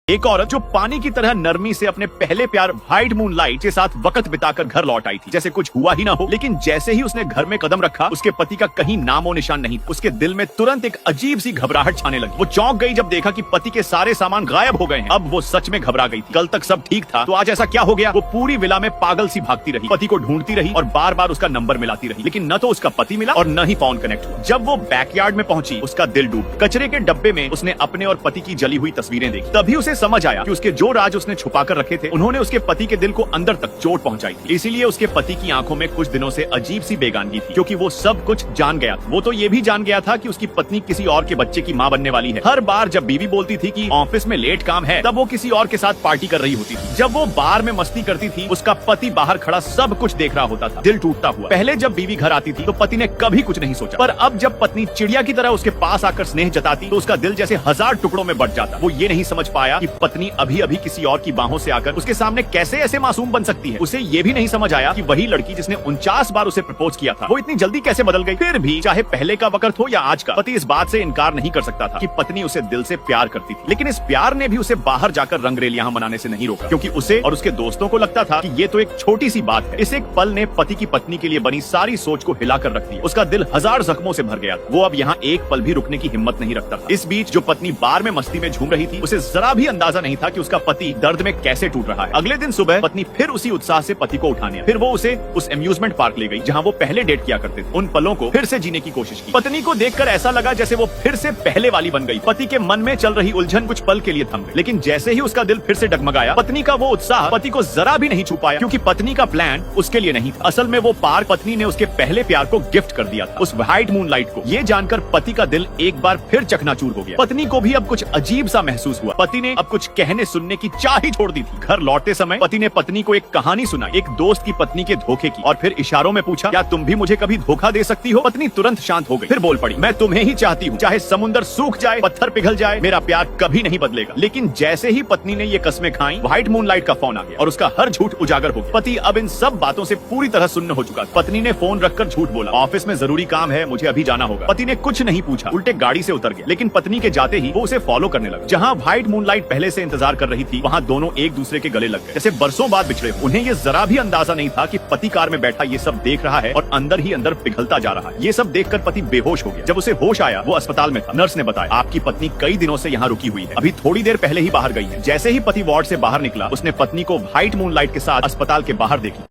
एक औरत जो पानी की तरह नरमी से अपने पहले प्यार व्हाइट मूनलाइट के साथ वक्त बिताकर घर लौट आई थी, जैसे कुछ हुआ ही ना हो। लेकिन जैसे ही उसने घर में कदम रखा, उसके पति का कहीं नामो निशान नहीं। उसके दिल में तुरंत एक अजीब सी घबराहट छाने लगी। वो चौंक गई जब देखा कि पति के सारे सामान गायब हो गए हैं। अब वो सच में घबरा गई थी। कल तक सब ठीक था, तो आज ऐसा क्या हो गया? वो पूरी विला में पागल सी भागती रही, पति को ढूंढती रही और बार बार उसका नंबर मिलाती रही, लेकिन न तो उसका पति मिला और न ही फोन कनेक्ट हुआ। जब वो बैकयार्ड में पहुंची, उसका दिल डूब। कचरे के डब्बे में उसने अपने और पति की जली हुई तस्वीरें देखी। तभी उसे समझ आया कि उसके जो राज उसने छुपा कर रखे थे, उन्होंने उसके पति के दिल को अंदर तक चोट पहुंचाई थी। इसीलिए उसके पति की आंखों में कुछ दिनों से अजीब सी बेगानगी थी, क्योंकि वो सब कुछ जान गया था। वो तो ये भी जान गया था कि उसकी पत्नी किसी और के बच्चे की मां बनने वाली है। हर बार जब बीवी बोलती थी कि ऑफिस में लेट काम है, तब वो किसी और के साथ पार्टी कर रही होती थी। जब वो बार में मस्ती करती थी, उसका पति बाहर खड़ा सब कुछ देख रहा होता था, दिल टूटता हुआ। पहले जब बीवी घर आती थी तो पति ने कभी कुछ नहीं सोचा, पर अब जब पत्नी चिड़िया की तरह उसके पास आकर स्नेह जताती, तो उसका दिल जैसे 1000 टुकड़ों में बट जाता। वो ये नहीं समझ पाया कि पत्नी अभी अभी किसी और की बाहों से आकर उसके सामने कैसे ऐसे मासूम बन सकती है। उसे ये भी नहीं समझ आया कि वही लड़की जिसने 49 बार उसे प्रपोज किया था, वो इतनी जल्दी कैसे बदल गई। फिर भी चाहे पहले का वक्त हो या आज का, पति इस बात से इनकार नहीं कर सकता था कि पत्नी उसे दिल से प्यार करती थी। लेकिन इस प्यार ने भी उसे बाहर जाकर रंगरेलियां मनाने से नहीं रोका, क्योंकि उसे और उसके दोस्तों को लगता था कि ये तो एक छोटी सी बात है। इस एक पल ने पति की पत्नी के लिए बनी सारी सोच को हिलाकर रख दिया। उसका दिल 1000 जख्मों से भर गया था। वो अब यहाँ एक पल भी रुकने की हिम्मत नहीं रखता था। इस बीच जो पत्नी बार में मस्ती में झूम रही थी, उसे जरा भी अंदाजा नहीं था कि उसका पति दर्द में कैसे टूट रहा है। अगले दिन सुबह पत्नी फिर उसी उत्साह से पति को उठाने आई। फिर वो उसे उस अम्यूजमेंट पार्क ले गई जहाँ वो पहले डेट किया करते थे। उन पलों को फिर से जीने की कोशिश की। पत्नी को देखकर ऐसा लगा जैसे वो फिर से पहले वाली बन गई। पति के मन में चल रही उलझन कुछ पल के लिए थम गई, लेकिन जैसे ही उसका दिल फिर से डगमगाया, पत्नी का वो उत्साह पति को जरा भी नहीं छू पाया, क्योंकि पत्नी का प्लान उसके लिए नहीं था। असल में वो पार्क पत्नी ने उसके पहले प्यार को गिफ्ट कर दिया था, उस व्हाइट मूनलाइट को। ये जानकर पति का दिल एक बार फिर चकनाचूर हो गया। पत्नी को भी अब कुछ अजीब सा महसूस हुआ। पति ने अब कुछ कहने सुनने की चाह ही छोड़ दी थी। घर लौटते समय पति ने पत्नी को एक कहानी सुनाई, एक दोस्त की पत्नी के धोखे की, और फिर इशारों में पूछा, क्या तुम भी मुझे कभी धोखा दे सकती हो? पत्नी तुरंत शांत हो गई, फिर बोल पड़ी, मैं तुम्हें ही चाहती हूँ, चाहे समुद्र सूख जाए, पत्थर पिघल जाए, मेरा प्यार कभी नहीं बदलेगा। लेकिन जैसे ही पत्नी ने ये कस्में खाई, व्हाइट मूनलाइट का फोन आ गया और उसका हर झूठ उजागर हो गया। पति अब इन सब बातों से पूरी तरह सुन्न हो चुका। पत्नी ने फोन रखकर झूठ बोला, ऑफिस में जरूरी काम है, मुझे अभी जाना होगा। पति ने कुछ नहीं पूछा, उल्टे गाड़ी से उतर गया। लेकिन पत्नी के जाते ही वो उसे फॉलो करने लगा। जहाँ व्हाइट मूनलाइट पहले से इंतजार कर रही थी, वहाँ दोनों एक दूसरे के गले लग गए, जैसे बरसों बाद बिछड़े। उन्हें ये जरा भी अंदाजा नहीं था कि पति कार में बैठा ये सब देख रहा है और अंदर ही अंदर पिघलता जा रहा है। ये सब देखकर पति बेहोश हो गया। जब उसे होश आया, वो अस्पताल में था। नर्स ने बताया, आपकी पत्नी कई दिनों से यहाँ रुकी हुई है, अभी थोड़ी देर पहले ही बाहर गई है। जैसे ही पति वार्ड से बाहर निकला, उसने पत्नी को व्हाइट मूनलाइट के साथ अस्पताल के बाहर देखी।